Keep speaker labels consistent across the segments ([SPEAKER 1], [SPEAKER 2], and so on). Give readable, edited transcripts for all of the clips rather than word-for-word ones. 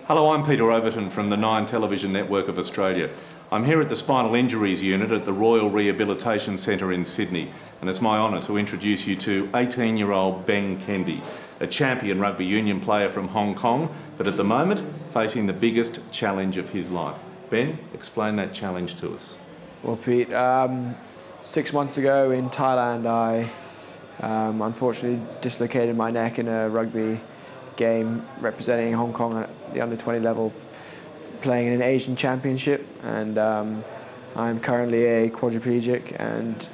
[SPEAKER 1] Hello, I'm Peter Overton from the 9 Television Network of Australia. I'm here at the Spinal Injuries Unit at the Royal Rehabilitation Centre in Sydney, and it's my honour to introduce you to 18-year-old Ben Kendi, a champion rugby union player from Hong Kong, but at the moment facing the biggest challenge of his life. Ben, explain that challenge to us.
[SPEAKER 2] Well, Pete, 6 months ago in Thailand, I unfortunately dislocated my neck in a rugby game representing Hong Kong at the under-20 level, playing in an Asian championship, and I'm currently a quadriplegic and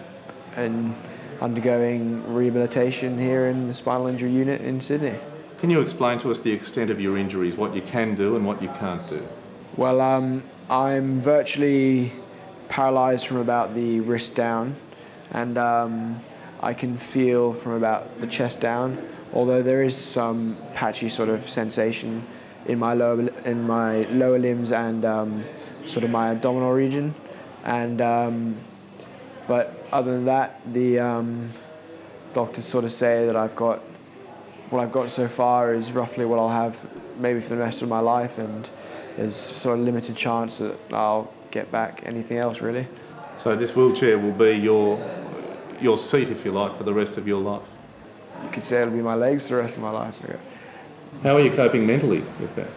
[SPEAKER 2] undergoing rehabilitation here in the spinal injury unit in Sydney.
[SPEAKER 1] Can you explain to us the extent of your injuries, what you can do and what you can't do?
[SPEAKER 2] Well, I'm virtually paralysed from about the wrist down, and I can feel from about the chest down, although there is some patchy sort of sensation in my lower limbs and sort of my abdominal region. And but other than that, the doctors sort of say that what I've got so far is roughly what I'll have maybe for the rest of my life, and there's sort of limited chance that I'll get back anything else really.
[SPEAKER 1] So this wheelchair will be your seat, if you like, for the rest of your life?
[SPEAKER 2] You could say it'll be my legs for the rest of my life. Yeah.
[SPEAKER 1] How are you coping mentally with that?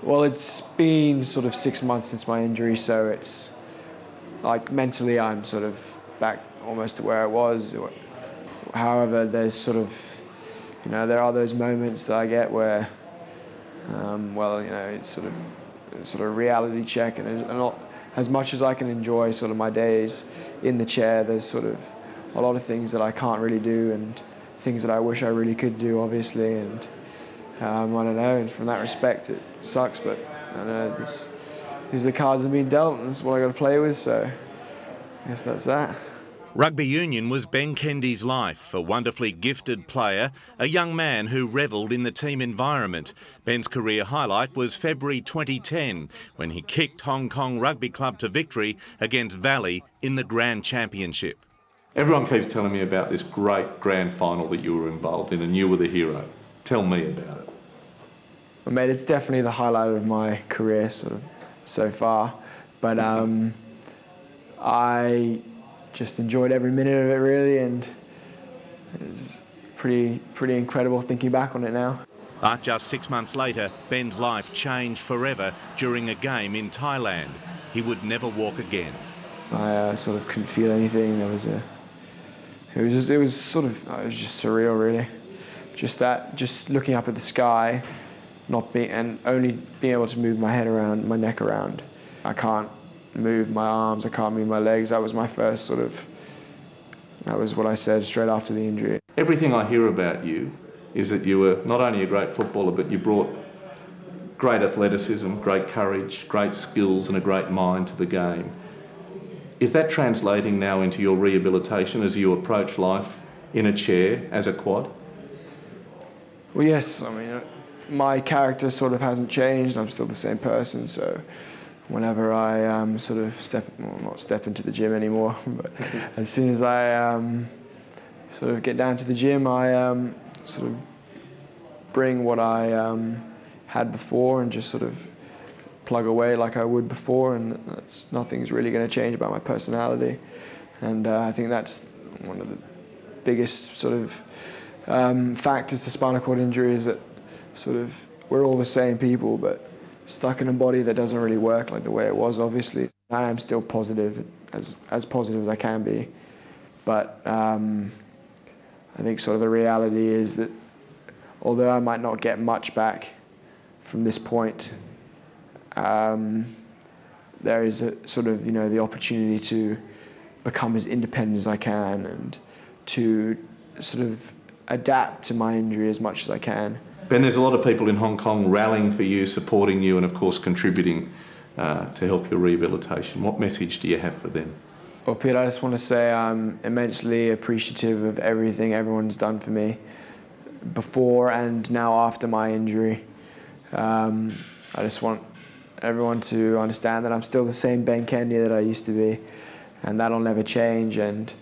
[SPEAKER 2] Well, it's been sort of 6 months since my injury, so it's like mentally I'm sort of back almost to where I was. However, there's sort of, there are those moments that I get where, it's sort of a reality check, and not as much as I can enjoy sort of my days in the chair, there's sort of a lot of things that I can't really do and things that I wish I really could do, obviously, and I don't know, and from that respect it sucks, but I don't know, these are the cards I've been dealt, and this is what I got to play with, so I guess that's that.
[SPEAKER 3] Rugby union was Ben Kendi's life, a wonderfully gifted player, a young man who revelled in the team environment. Ben's career highlight was February 2010, when he kicked Hong Kong Rugby Club to victory against Valley in the Grand Championship.
[SPEAKER 1] Everyone keeps telling me about this great grand final that you were involved in, and you were the hero. Tell me about it.
[SPEAKER 2] Well, mate, it's definitely the highlight of my career sort of so far, but I just enjoyed every minute of it really, and it's pretty incredible thinking back on it now.
[SPEAKER 3] But just 6 months later, Ben's life changed forever during a game in Thailand. He would never walk again.
[SPEAKER 2] I sort of couldn't feel anything. It was just surreal really. Just looking up at the sky, only being able to move my head around, my neck around. I can't move my arms, I can't move my legs. That was my first that was what I said straight after the injury.
[SPEAKER 1] Everything I hear about you is that you were not only a great footballer, but you brought great athleticism, great courage, great skills and a great mind to the game. Is that translating now into your rehabilitation as you approach life in a chair as a quad?
[SPEAKER 2] Well, yes. I mean, my character sort of hasn't changed. I'm still the same person, so whenever I not step into the gym anymore, but as soon as I sort of get down to the gym, I sort of bring what I had before and just sort of plug away like I would before, and nothing's really going to change about my personality. And I think that's one of the biggest sort of factors to spinal cord injury, is that sort of we're all the same people, but stuck in a body that doesn't really work like the way it was, obviously. I am still positive, as positive as I can be, but I think sort of the reality is that although I might not get much back from this point, there is a sort of, the opportunity to become as independent as I can and to sort of adapt to my injury as much as I can.
[SPEAKER 1] Ben, there's a lot of people in Hong Kong rallying for you, supporting you and of course contributing to help your rehabilitation. What message do you have for them?
[SPEAKER 2] Well, Peter, I just want to say I'm immensely appreciative of everything everyone's done for me before and now after my injury. I just want everyone to understand that I'm still the same Ben Kendi that I used to be, and that'll never change. And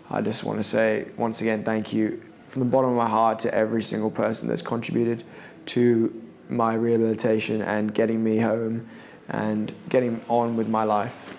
[SPEAKER 2] I just want to say once again thank you from the bottom of my heart to every single person that's contributed to my rehabilitation and getting me home and getting on with my life.